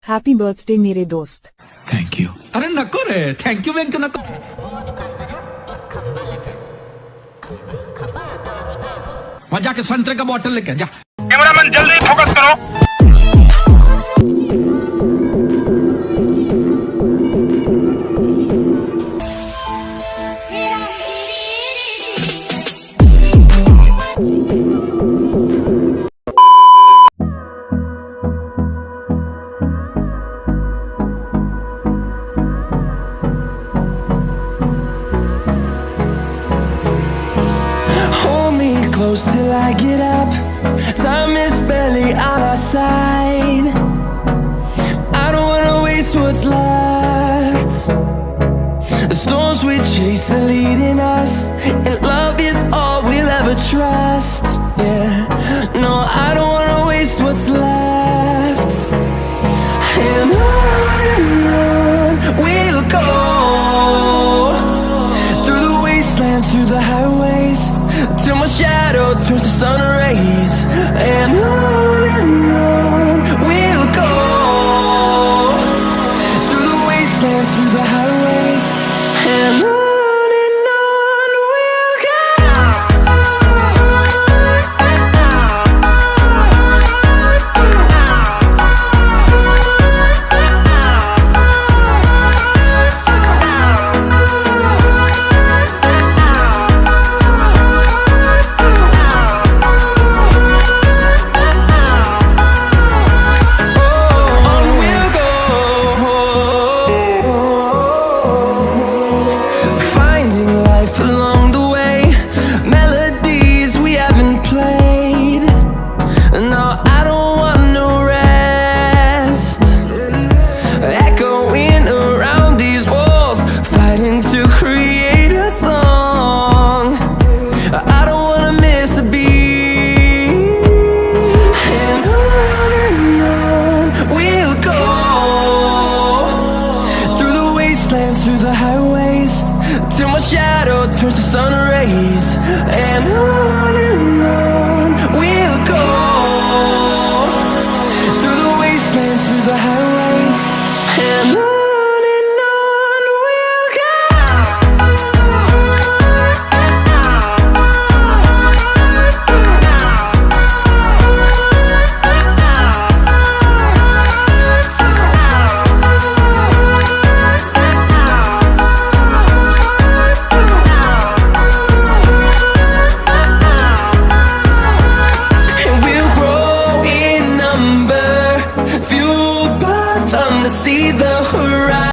Happy birthday मेरे दोस्त। Thank you. अरे नको रे, थैंक यू बैंक नको। वहां जाके संतरे का बॉटल लेके जा। कैमरामैन जल्दी फोकस करो। Close till I get up. Time is barely on our side. I don't wanna waste what's left. The storms we chase are leading us, and love is all we'll ever trust. Yeah, no, I don't wanna waste what's left. And on we'll go, through the wastelands, through the highways, till my shadow turns to sun rays. And on we'll go, through the wastelands, through the highways, and on we'll go. Along the way, melodies we haven't played. No, I don't want no rest. Echoing around these walls, fighting to create a song. I don't wanna miss a beat. And on we'll go, through the wastelands, through the highways, till my shadow turns to sun rays. And on we'll go, through the wastelands, through the highways, and on. Fueled by them to see the horizon.